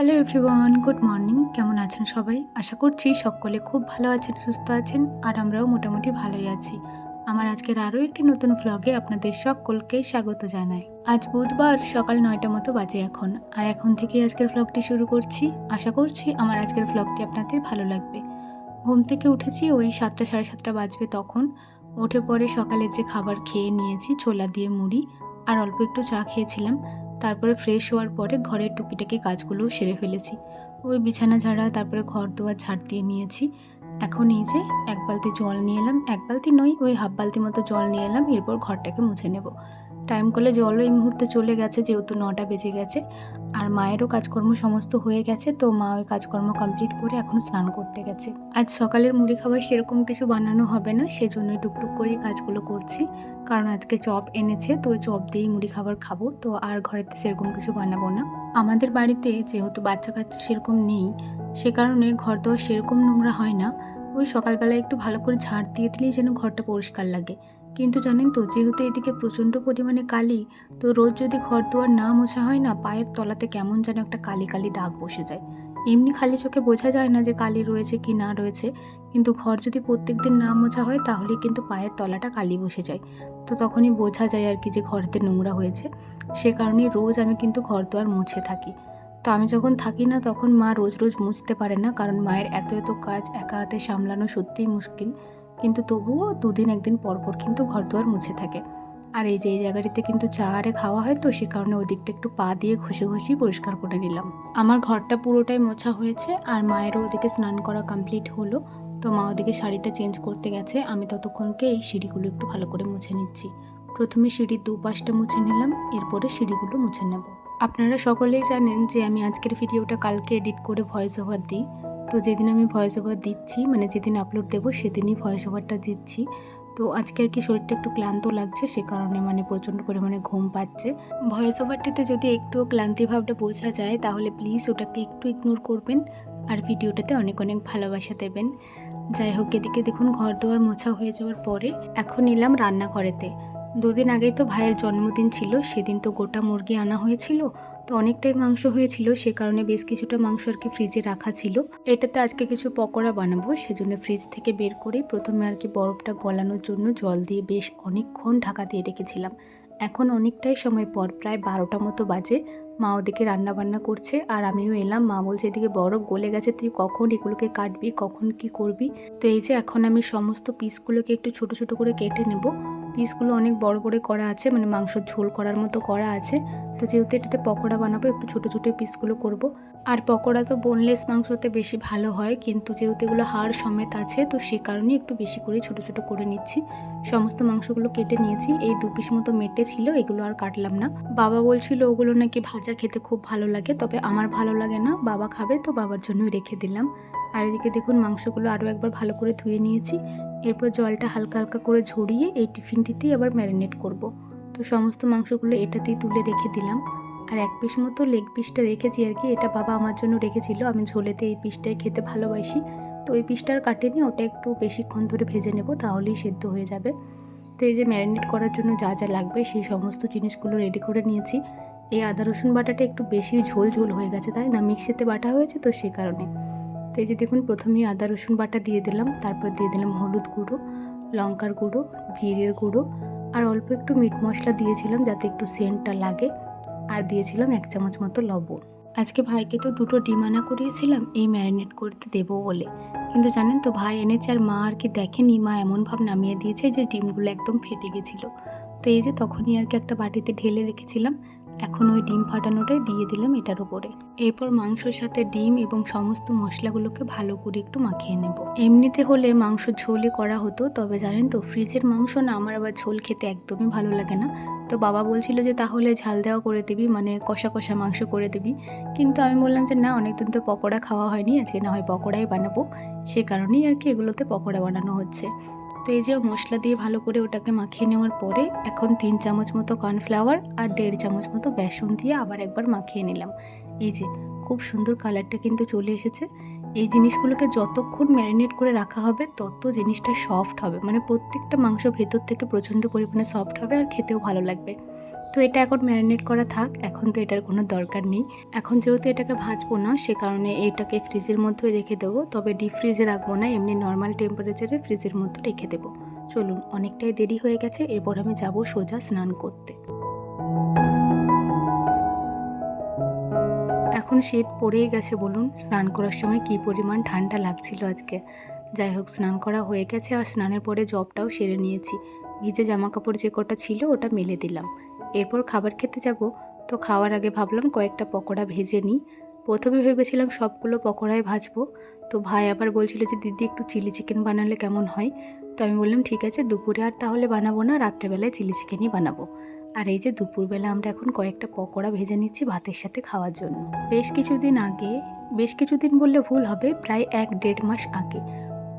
Hello everyone, good morning. কেমন আছেন সবাই? আশা করছি সকলে খুব ভালো আছেন, সুস্থ আছেন, আর আমরাও মোটামুটি ভালোই আছি। আমার আজকের আরও একটি নতুন ভ্লগে আপনাদের সকলকে স্বাগত জানাই। আজ বুধবার সকাল 9টা মতো বাজে এখন, আর এখন থেকেই আজকের ভ্লগটি শুরু করছি। আশা করছি আমার আজকের ভ্লগটি আপনাদের ভালো লাগবে। ঘুম থেকে উঠেছি ওই 7টা সাড়ে 7টা বাজবে তখন। উঠে পরে সকালে যে খাবার খেয়ে নিয়েছি, ছোলা দিয়ে মুড়ি আর অল্প একটু চা খেয়েছিলাম। তারপরে ফ্রেশ হওয়ার পরে ঘরের টুকিটাকি কাজগুলোও সেরে ফেলেছি। ওই বিছানা ঝাড়া, তারপরে ঘর দুয়ার ঝাড় দিয়ে নিয়েছি। এখন এই যে এক বালতি জল নিয়ে এলাম, এক বালতি নয় ওই হাফ বালতি মতো জল নিয়ে এলাম, এরপর ঘরটাকে মুছে নেব। টাইম করলে জলও এই মুহূর্তে চলে গেছে, যেহেতু 9টা বেজে গেছে। আর মায়েরও কাজকর্ম সমস্ত হয়ে গেছে, তো মা ওই কাজকর্ম কমপ্লিট করে এখন স্নান করতে গেছে। আজ সকালের মুড়ি খাবার সেরকম কিছু বানানো হবে না, সেজন্যই টুকটুক করে কাজগুলো করছি। কারণ আজকে চপ এনেছে, তো ওই চপ দিয়েই মুড়ি খাবার খাবো, তো আর ঘরেতে সেরকম কিছু বানাবো না। আমাদের বাড়িতে যেহেতু বাচ্চা কাচ্চা সেরকম নেই, সে কারণে ঘর দোয়ার সেরকম নোংরা হয় না। ওই সকালবেলায় একটু ভালো করে ঝাড় দিয়ে দিলেই যেন ঘরটা পরিষ্কার লাগে। কিন্তু জানেন তো, যেহেতু এদিকে প্রচণ্ড পরিমাণে কালি, তো রোজ যদি ঘর দুয়ার না মোছা হয় না, পায়ের তলাতে কেমন যেন একটা কালি কালি দাগ বসে যায়। এমনি খালি চোখে বোঝা যায় না যে কালি রয়েছে কি না রয়েছে, কিন্তু ঘর যদি প্রত্যেক দিন না মোছা হয় তাহলে কিন্তু পায়ের তলাটা কালি বসে যায়। তো তখনই বোঝা যায় আর কি যে ঘরেতে নোংরা হয়েছে। সে কারণেই রোজ আমি কিন্তু ঘর দুয়ার মুছে থাকি। তো আমি যখন থাকি না তখন মা রোজ রোজ মুছতে পারে না, কারণ মায়ের এত এত কাজ একা হাতে সামলানো সত্যিই মুশকিল। কিন্তু তবুও দুদিন একদিন পর পর কিন্তু ঘর দুয়ার মুছে থাকে। আর এই যে এই জায়গাটিতে কিন্তু চা আরে খাওয়া হয়, তো সে কারণে ওই দিকটা একটু পা দিয়ে ঘষে ঘষি পরিষ্কার করে নিলাম। আমার ঘরটা পুরোটাই মোছা হয়েছে, আর মায়েরও ওদিকে স্নান করা কমপ্লিট হলো। তো মা ওদিকে শাড়িটা চেঞ্জ করতে গেছে, আমি ততক্ষণকে এই সিঁড়িগুলো একটু ভালো করে মুছে নিচ্ছি। প্রথমে সিঁড়ির দুপাশটা মুছে নিলাম, এরপরে সিঁড়িগুলো মুছে নেব। আপনারা সকলেই জানেন যে আমি আজকের ভিডিওটা কালকে এডিট করে ভয়েস ওভার দিই। তো যেদিন আমি ভয়েস ওভার দিচ্ছি, মানে যেদিন আপলোড দেবো সেদিনই ভয়েস ওভারটা দিচ্ছি। তো আজকে আর কি শরীরটা একটু ক্লান্ত লাগছে, সে কারণে মানে প্রচণ্ড পরিমাণে ঘুম পাচ্ছে। ভয়েস ওভারটিতে যদি একটুও ক্লান্তি ভাবটা বোঝা যায় তাহলে প্লিজ ওটাকে একটু ইগনোর করবেন, আর ভিডিওটাতে অনেক অনেক ভালোবাসা দেবেন। যাই হোক, এদিকে দেখুন ঘর দুয়ার মোছা হয়ে যাওয়ার পরে এখন এলাম রান্নাঘরেতে। দুদিন আগেই তো ভাইয়ের জন্মদিন ছিল, সেদিন তো গোটা মুরগি আনা হয়েছিল। তো অনেকটাই মাংস হয়েছিল, সে কারণে বেশ কিছুটা মাংস আর কি ফ্রিজে রাখা ছিল। এটাতে আজকে কিছু পকোড়া বানাবো, সেজন্য ফ্রিজ থেকে বের করে প্রথমে আর কি বরফটা গলানোর জন্য জল দিয়ে বেশ অনেকক্ষণ ঢাকা দিয়ে রেখেছিলাম। এখন অনেকটাই সময় পর, প্রায় 12টা মতো বাজে, মা ওদিকে রান্না বান্না করছে আর আমিও এলাম। মা বলছে এদিকে বরফ গলে গেছে, তুই কখন এগুলোকে কাটবি, কখন কি করবি। তো এই যে এখন আমি সমস্ত পিসগুলোকে একটু ছোট ছোট করে কেটে নেব। পিসগুলো অনেক বড় বড় করা আছে, মানে মাংসর ঝোল করার মতো করা আছে। তো যেহেতু এটাতে পকোড়া বানাবো, একটু ছোট ছোট পিসগুলো করব। আর পকোড়া তো বোনলেস মাংসতে বেশি ভালো হয়, কিন্তু যেহেতু এগুলো হাড় সমেত আছে, তো সে কারণে একটু বেশি করে ছোট ছোট করে নিচ্ছি। সমস্ত মাংসগুলো কেটে নিয়েছি, এই 2 পিস মতো মেটে ছিল, এগুলো আর কাটলাম না। বাবা বলছিল ওগুলো নাকি ভাজা খেতে খুব ভালো লাগে, তবে আমার ভালো লাগে না, বাবা খাবে তো বাবার জন্যই রেখে দিলাম। আর এদিকে দেখুন মাংসগুলো আরও একবার ভালো করে ধুয়ে নিয়েছি। এরপর জলটা হালকা হালকা করে ঝরিয়ে এই টিফিনটিতেই আবার ম্যারিনেট করব। তো সমস্ত মাংসগুলো এটাতেই তুলে রেখে দিলাম। আর 1 পিস মতো লেগ পিসটা রেখেছি আর কি, এটা বাবা আমার জন্য রেখেছিল, আমি ঝোলেতে এই পিসটাই খেতে ভালোবাসি। তো এই পিসটার কাটেনি, ওটা একটু বেশিক্ষণ ধরে ভেজে নেব, তাহলেই সেদ্ধ হয়ে যাবে। তো এই যে ম্যারিনেট করার জন্য যা যা লাগবে সেই সমস্ত জিনিসগুলো রেডি করে নিয়েছি। এই আদা রসুন বাটাটা একটু বেশি ঝোল ঝোল হয়ে গেছে, তাই না, মিক্সিতে বাটা হয়েছে তো সে কারণে। তো এই যে দেখুন প্রথমেই আদা রসুন বাটা দিয়ে দিলাম, তারপর দিয়ে দিলাম হলুদ গুঁড়ো, লঙ্কার গুঁড়ো, জিরের গুঁড়ো, আর অল্প একটু মিট মশলা দিয়েছিলাম যাতে একটু সেন্টটা লাগে, আর দিয়েছিলাম 1 চামচ মতো লবণ। আজকে ভাইকে তো 2টো ডিম আনা করিয়েছিলাম এই ম্যারিনেট করতে দেবো বলে, কিন্তু জানেন তো ভাই এনেছে আর মা আর কি দেখেনি, মা এমনভাব নামিয়ে দিয়েছে যে ডিমগুলো একদম ফেটে গেছিলো। তো এই যে তখনই আর কি একটা বাটিতে ঢেলে রেখেছিলাম, এখন ওই ডিম ফাটানোটাই দিয়ে দিলাম এটার উপরে। এরপর মাংসর সাথে ডিম এবং সমস্ত মশলাগুলোকে ভালো করে একটু মাখিয়ে নেব। এমনিতে হলে মাংস ঝোলই করা হতো, তবে জানেন তো ফ্রিজের মাংস না আমার আবার ঝোল খেতে একদমই ভালো লাগে না। তো বাবা বলছিল যে তাহলে ঝাল দেওয়া করে দিবি, মানে কষা কষা মাংস করে দিবি। কিন্তু আমি বললাম যে না, অনেকদিন তো পকোড়া খাওয়া হয়নি, আজকে না হয় পকোড়াই বানাবো। সে কারণেই আর কি এগুলোতে পকোড়া বানানো হচ্ছে। তো এই যে মশলা দিয়ে ভালো করে ওটাকে মাখিয়ে নেওয়ার পরে এখন 3 চামচ মতো কর্নফ্লাওয়ার আর 1.5 চামচ মতো বেসন দিয়ে আবার একবার মাখিয়ে নিলাম। এই যে খুব সুন্দর কালারটা কিন্তু চলে এসেছে। এই জিনিসগুলোকে যতক্ষণ ম্যারিনেট করে রাখা হবে তত জিনিসটা সফট হবে, মানে প্রত্যেকটা মাংস ভেতর থেকে প্রচণ্ড পরিমাণে সফট হবে আর খেতেও ভালো লাগবে। তো এটা এখন ম্যারিনেট করা থাক, এখন তো এটার কোনো দরকার নেই। এখন যেহেতু এটাকে ভাজবো না, সে কারণে এটাকে ফ্রিজের মধ্যে রেখে দেবো। তবে ডিপ ফ্রিজে রাখবো না, এমনি নর্মাল টেম্পারেচারে ফ্রিজের মধ্যে রেখে দেবো। চলুন, অনেকটাই দেরি হয়ে গেছে, এরপর আমি যাব সোজা স্নান করতে। এখন শীত পড়েই গেছে, বলুন স্নান করার সময় কী পরিমাণ ঠান্ডা লাগছিল আজকে। যাই হোক, স্নান করা হয়ে গেছে আর স্নানের পরে জবটাও সেরে নিয়েছি। ভিজে জামা কাপড় যে কটা ছিল ওটা মেলে দিলাম। এরপর খাবার খেতে যাব। তো খাওয়ার আগে ভাবলাম কয়েকটা পকোড়া ভেজে নিই। প্রথমে ভেবেছিলাম সবগুলো পকোড়াই ভাজবো, তো ভাই আবার বলছিল যে দিদি একটু চিলি চিকেন বানালে কেমন হয়। তো আমি বললাম ঠিক আছে, দুপুরে আর তাহলে বানাবো না, রাত্রেবেলায় চিলি চিকেনই বানাবো। আর এই যে দুপুরবেলা আমরা এখন কয়েকটা পকোড়া ভেজে নিচ্ছি ভাতের সাথে খাওয়ার জন্য। বেশ কিছুদিন বললে ভুল হবে, প্রায় 1-1.5 মাস আগে,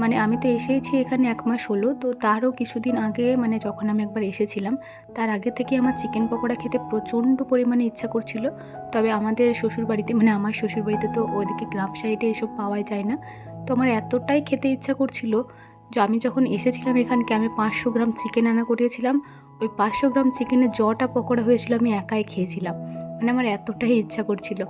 মানে আমি তো এসেইছি এখানে 1 মাস হলো, তো তারও কিছুদিন আগে, মানে যখন আমি একবার এসেছিলাম তার আগে থেকে আমার চিকেন পকোড়া খেতে প্রচণ্ড পরিমাণে ইচ্ছা করছিল। তবে আমাদের শ্বশুরবাড়িতে, মানে আমার শ্বশুরবাড়িতে তো ওইদিকে গ্রাম সাইডে এসব পাওয়াই যায় না। তো আমার এতটাই খেতে ইচ্ছা করছিল যে আমি যখন এসেছিলাম এখানকে, আমি 500 গ্রাম চিকেন আনা করিয়েছিলাম। ওই 500 গ্রাম চিকেনের যটা পকোড়া হয়েছিল আমি একাই খেয়েছিলাম, মানে আমার এতটাই ইচ্ছা করছিল।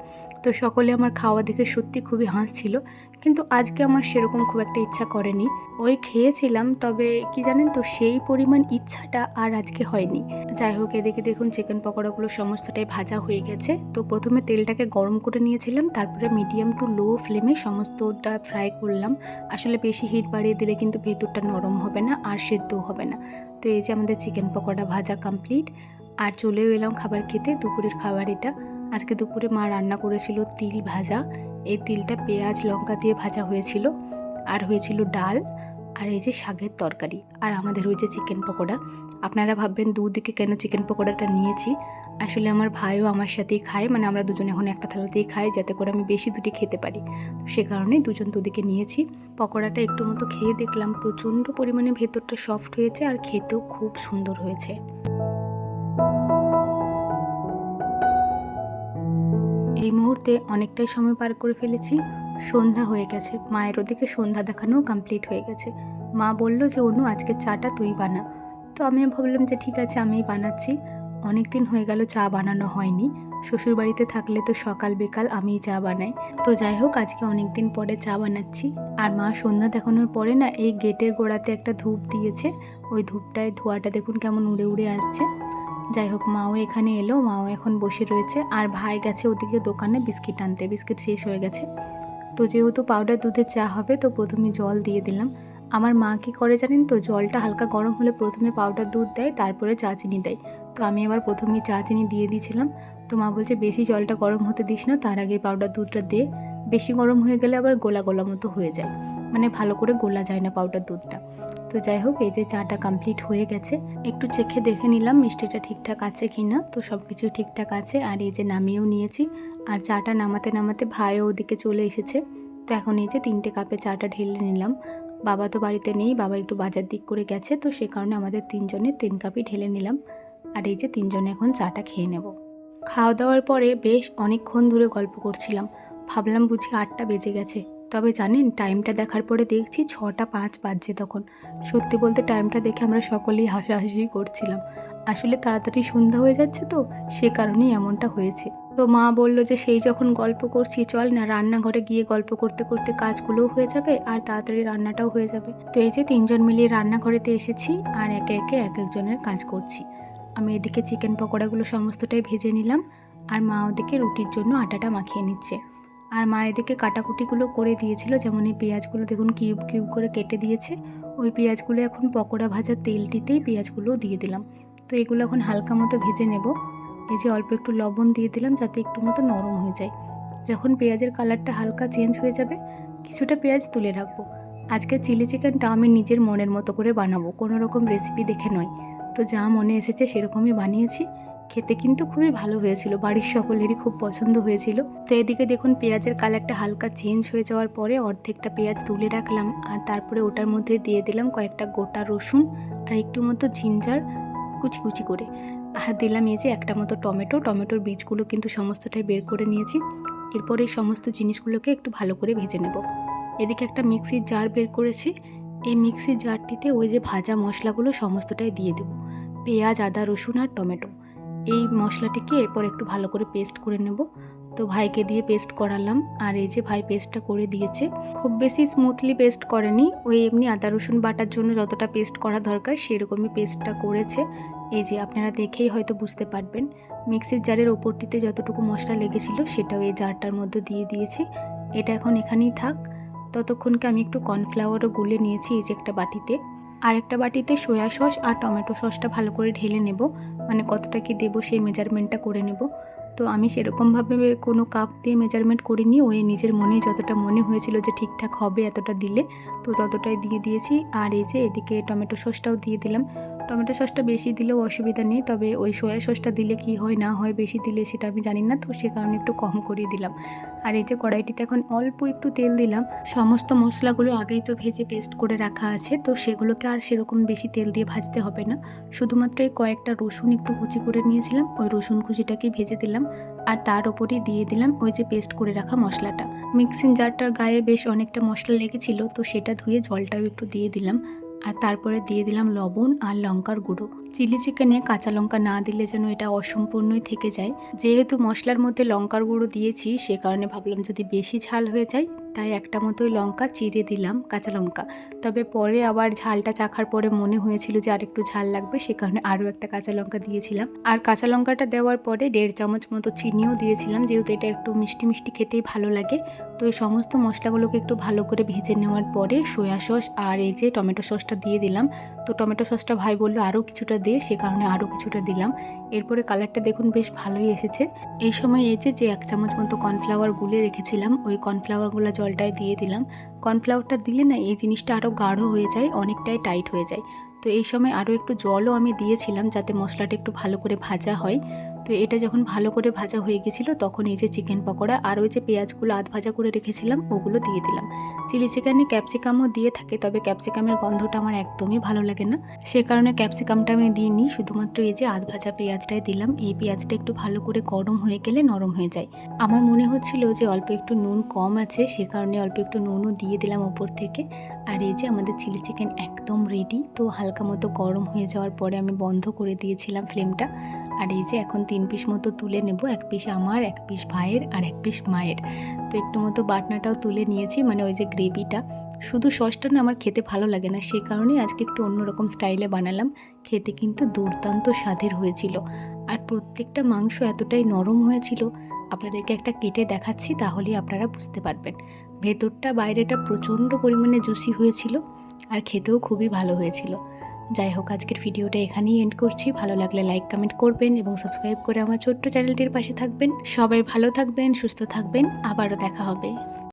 তো সকলে আমার খাওয়া দেখে সত্যি খুবই হাসছিল, কিন্তু আজকে আমার সেরকম খুব একটা ইচ্ছা করেনি। ওই খেয়েছিলাম, তবে কি জানেন তো, সেই পরিমাণ ইচ্ছাটা আর আজকে হয়নি। যাই হোক, এদিকে দেখুন চিকেন পকোড়াগুলো সমস্তটাই ভাজা হয়ে গেছে। তো প্রথমে তেলটাকে গরম করে নিয়েছিলাম, তারপরে মিডিয়াম টু লো ফ্লেমে সমস্তটা ফ্রাই করলাম। আসলে বেশি হিট বাড়িয়ে দিলে কিন্তু ভেতরটা নরম হবে না আর সেদ্ধও হবে না। তো এই যে আমাদের চিকেন পকোড়া ভাজা কমপ্লিট, আর চলেও এলাম খাবার খেতে। দুপুরের খাবার এটা। আজকে দুপুরে মা রান্না করেছিল তিল ভাজা। এই তিলটা পেঁয়াজ লঙ্কা দিয়ে ভাজা হয়েছিল, আর হয়েছিল ডাল, আর এই যে শাকের তরকারি, আর আমাদের ওই যে চিকেন পকোড়া। আপনারা ভাববেন দুদিকে কেন চিকেন পকোড়াটা নিয়েছি। আসলে আমার ভাইও আমার সাথেই খায়, মানে আমরা দুজন এখন একটা থালাতেই খাই, যাতে করে আমি বেশি দুটি খেতে পারি। তো সে কারণেই দুজন দুদিকে নিয়েছি। পকোড়াটা একটু মতো খেয়ে দেখলাম, প্রচণ্ড পরিমাণে ভেতরটা সফট হয়েছে আর খেতেও খুব সুন্দর হয়েছে। এই মুহূর্তে অনেকটাই সময় পার করে ফেলেছি, সন্ধ্যা হয়ে গেছে। মায়ের ওদিকে সন্ধ্যা দেখানোও কমপ্লিট হয়ে গেছে। মা বলল যে অনু আজকে চাটা তুই বানা। তো আমি ভাবলাম যে ঠিক আছে, আমিই বানাচ্ছি। অনেক দিন হয়ে গেল চা বানানো হয়নি। শ্বশুরবাড়িতে থাকলে তো সকাল বিকাল আমিই চা বানাই। তো যাই হোক, আজকে অনেক দিন পরে চা বানাচ্ছি। আর মা সন্ধ্যা দেখানোর পরে না এই গেটের গোড়াতে একটা ধূপ দিয়েছে, ওই ধূপটায় ধোঁয়াটা দেখুন কেমন উড়ে উড়ে আসছে। যাই হোক, মাও এখানে এলো, মাও এখন বসে রয়েছে, আর ভাই গেছে ওদিকে দোকানে বিস্কিট আনতে, বিস্কিট শেষ হয়ে গেছে। তো যেহেতু পাউডার দুধের চা হবে, তো প্রথমে জল দিয়ে দিলাম। আমার মা কী করে জানেন তো, জলটা হালকা গরম হলে প্রথমে পাউডার দুধ দেয়, তারপরে চা চিনি দেয়। তো আমি এবার প্রথমেই চা চিনি দিয়ে দিয়েছিলাম। তো মা বলছে বেশি জলটা গরম হতে দিস না, তার আগে পাউডার দুধটা দে। বেশি গরম হয়ে গেলে আবার গোলা গোলা মতো হয়ে যায়, মানে ভালো করে গোলা যায় না পাউডার দুধটা। তো যাই হোক, এই যে চাটা কমপ্লিট হয়ে গেছে। একটু চেখে দেখে নিলাম মিষ্টিটা ঠিকঠাক আছে কি না। তো সব কিছু ঠিকঠাক আছে, আর এই যে নামিয়েও নিয়েছি। আর চাটা নামাতে নামাতে ভাইও ওদিকে চলে এসেছে। তো এখন এই যে 3টে কাপে চাটা ঢেলে নিলাম। বাবা তো বাড়িতে নেই, বাবা একটু বাজার দিক করে গেছে, তো সে কারণে আমাদের 3জনের 3 কাপই ঢেলে নিলাম। আর এই যে 3জনে এখন চাটা খেয়ে নেব। খাওয়া দাওয়ার পরে বেশ অনেকক্ষণ ধরে গল্প করছিলাম। ভাবলাম বুঝি 8টা বেজে গেছে। তবে জানেন, টাইমটা দেখার পরে দেখছি 6টা 5 বাজছে তখন। সত্যি বলতে টাইমটা দেখে আমরা সকলেই হাসাহাসি করছিলাম। আসলে তাড়াতাড়ি সন্ধ্যা হয়ে যাচ্ছে, তো সে কারণেই এমনটা হয়েছে। তো মা বলল যে সেই যখন গল্প করছি, চল না রান্নাঘরে গিয়ে গল্প করতে করতে কাজগুলোও হয়ে যাবে আর তাড়াতাড়ি রান্নাটাও হয়ে যাবে। তো এই যে 3জন মিলিয়ে রান্নাঘরেতে এসেছি, আর একে একে এক একজনের কাজ করছি। আমি এদিকে চিকেন পকোড়াগুলো সমস্তটাই ভেজে নিলাম, আর মা ওদিকে রুটির জন্য আটাটা মাখিয়ে নিচ্ছে। আর মা এদিকে কাটাকুটিগুলো করে দিয়েছিল, যেমন এই পেঁয়াজগুলো দেখুন কিউব কিউব করে কেটে দিয়েছে। ওই পেঁয়াজগুলো এখন পকোড়া ভাজা তেলটিতেই পেঁয়াজগুলোও দিয়ে দিলাম। তো এগুলো এখন হালকা মতো ভেজে নেব। এই যে অল্প একটু লবণ দিয়ে দিলাম যাতে একটু মতো নরম হয়ে যায়। যখন পেঁয়াজের কালারটা হালকা চেঞ্জ হয়ে যাবে, কিছুটা পেঁয়াজ তুলে রাখবো। আজকে চিলি চিকেনটা আমি নিজের মনের মতো করে বানাবো, কোনো রকম রেসিপি দেখে নয়। তো যা মনে এসেছে সেরকমই বানিয়েছি। খেতে কিন্তু খুবই ভালো হয়েছিল, বাড়ির সকলেরই খুব পছন্দ হয়েছিল। তো এদিকে দেখুন পেঁয়াজের কালারটা হালকা চেঞ্জ হয়ে যাওয়ার পরে অর্ধেকটা পেঁয়াজ তুলে রাখলাম, আর তারপরে ওটার মধ্যে দিয়ে দিলাম কয়েকটা গোটা রসুন আর একটু মতো জিঞ্জার কুচি কুচি করে। আর দিলাম এই যে একটা মতো টমেটো, টমেটোর বীজগুলো কিন্তু সমস্তটাই বের করে নিয়েছি। এরপর এই সমস্ত জিনিসগুলোকে একটু ভালো করে ভেজে নেব। এদিকে একটা মিক্সির জার বের করেছি, এই মিক্সির জারটিতে ওই যে ভাজা মশলাগুলো সমস্তটাই দিয়ে দেবো। পেঁয়াজ, আদা, রসুন আর টমেটো, এই মশলাটিকে এরপর একটু ভালো করে পেস্ট করে নেব। তো ভাইকে দিয়ে পেস্ট করালাম, আর এই যে ভাই পেস্টটা করে দিয়েছে। খুব বেশি স্মুথলি পেস্ট করেনি, ওই এমনি আদা রসুন বাটার জন্য যতটা পেস্ট করা দরকার সেরকমই পেস্টটা করেছে। এই যে আপনারা দেখেই হয়তো বুঝতে পারবেন। মিক্সির জারের ওপরটিতে যতটুকু মশলা লেগেছিল সেটাও এই জারটার মধ্যে দিয়ে দিয়েছি। এটা এখন এখানেই থাক। ততক্ষণকে আমি একটু কর্নফ্লাওয়ারও গুলে নিয়েছি এই যে একটা বাটিতে। আর একটা বাটিতে সয়া সস আর টমেটো সসটা ভালো করে ঢেলে নেব, মানে কতটা কি দেবো সেই মেজারমেন্টটা করে নেব। তো আমি সেরকমভাবে কোনো কাপ দিয়ে মেজারমেন্ট করিনি, ওই নিজের মনে যতটা মনে হয়েছিল যে ঠিকঠাক হবে এতটা দিলে, তো ততটাই দিয়ে দিয়েছি। আর এই যে এদিকে টমেটো সসটাও দিয়ে দিলাম। টমেটো সসটা বেশি দিলেও অসুবিধা নেই, তবে ওই সয়া সসটা দিলে কি হয় না হয় বেশি দিলে সেটা আমি জানি না, তো সে কারণে একটু কম করে দিলাম। আর এই যে কড়াইটিতে এখন অল্প একটু তেল দিলাম। সমস্ত মশলাগুলো আগেই তো ভেজে পেস্ট করে রাখা আছে, তো সেগুলোকে আর সেরকম বেশি তেল দিয়ে ভাজতে হবে না। শুধুমাত্র এই কয়েকটা রসুন একটু কুচি করে নিয়েছিলাম, ওই রসুন কুচিটাকে ভেজে দিলাম। আর তার ওপরেই দিয়ে দিলাম ওই যে পেস্ট করে রাখা মশলাটা। মিক্সিং জারটার গায়ে বেশ অনেকটা মশলা লেগেছিল, তো সেটা ধুয়ে জলটাও একটু দিয়ে দিলাম। আর তারপরে দিয়ে দিলাম লবণ আর লঙ্কার গুঁড়ো। চিলি চিকেনে কাঁচা লঙ্কা না দিলে যেন এটা অসম্পূর্ণই থেকে যায়। যেহেতু মশলার মধ্যে লঙ্কার গুঁড়ো দিয়েছি সে কারণে ভাবলাম যদি বেশি ঝাল হয়ে যায়, তাই একটা মতোই লঙ্কা চিড়ে দিলাম, কাঁচা লঙ্কা। তবে পরে আবার ঝালটা চাখার পরে মনে হয়েছিল যে আরেকটু ঝাল লাগবে, সে কারণে আরও একটা কাঁচা লঙ্কা দিয়েছিলাম। আর কাঁচা লঙ্কাটা দেওয়ার পরে 1.5 চামচ মতো চিনিও দিয়েছিলাম, যেহেতু এটা একটু মিষ্টি মিষ্টি খেতেই ভালো লাগে। তো এই সমস্ত মশলাগুলোকে একটু ভালো করে ভেজে নেওয়ার পরে সয়া সস আর এই যে টমেটো সসটা দিয়ে দিলাম। তো টমেটো সসটা ভাই বললো আরও কিছুটা দে, সে কারণে আরও কিছুটা দিলাম। এরপরে কালারটা দেখুন বেশ ভালোই এসেছে। এই সময় এই যে 1 চামচ মতো কর্নফ্লাওয়ার গুলে রেখেছিলাম, ওই কর্নফ্লাওয়ারগুলো জলটায় দিয়ে দিলাম। কর্নফ্লাওয়ারটা দিলে না এই জিনিসটা আরও গাঢ় হয়ে যায়, অনেকটাই টাইট হয়ে যায়। তো এই সময় আরও একটু জলও আমি দিয়েছিলাম যাতে মশলাটা একটু ভালো করে ভাজা হয়। তো এটা যখন ভালো করে ভাজা হয়ে গেছিলো তখন এই যে চিকেন পকোড়া আর ওই যে পেঁয়াজগুলো আধ ভাজা করে রেখেছিলাম ওগুলো দিয়ে দিলাম। চিলি চিকেনে ক্যাপসিকামও দিয়ে থাকে, তবে ক্যাপসিকামের গন্ধটা আমার একদমই ভালো লাগে না, সে কারণে ক্যাপসিকামটা আমি দিইনি। শুধুমাত্র এই যে আধ ভাজা পেঁয়াজটাই দিলাম। এই পেঁয়াজটা একটু ভালো করে গরম হয়ে গেলে নরম হয়ে যায়। আমার মনে হচ্ছিল যে অল্প একটু নুন কম আছে, সে কারণে অল্প একটু নুনও দিয়ে দিলাম ওপর থেকে। আর এই যে আমাদের চিলি চিকেন একদম রেডি। তো হালকা মতো গরম হয়ে যাওয়ার পরে আমি বন্ধ করে দিয়েছিলাম ফ্লেমটা। আর এই যে এখন 3 পিস মতো তুলে নেব, 1 পিস আমার, 1 পিস ভাইয়ের আর 1 পিস মায়ের। তো একটু মতো বাটনাটাও তুলে নিয়েছি, মানে ওই যে গ্রেভিটা। শুধু সসটা না আমার খেতে ভালো লাগে না, সেই কারণেই আজকে একটু অন্যরকম স্টাইলে বানালাম। খেতে কিন্তু দুর্দান্ত স্বাদের হয়েছিল। আর প্রত্যেকটা মাংস এতটাই নরম হয়েছিল, আপনাদেরকে একটা কেটে দেখাচ্ছি তাহলেই আপনারা বুঝতে পারবেন। ভেতরটা বাইরেটা প্রচণ্ড পরিমাণে জুসি হয়েছিল, আর খেতেও খুবই ভালো হয়েছিল। যাই হোক, আজকের ভিডিওটা এখানেই এন্ড করছি। ভালো লাগলে লাইক কমেন্ট করবেন এবং সাবস্ক্রাইব করে আমার ছোট্ট চ্যানেলটির পাশে থাকবেন। সবাই ভালো থাকবেন, সুস্থ থাকবেন, আবারও দেখা হবে।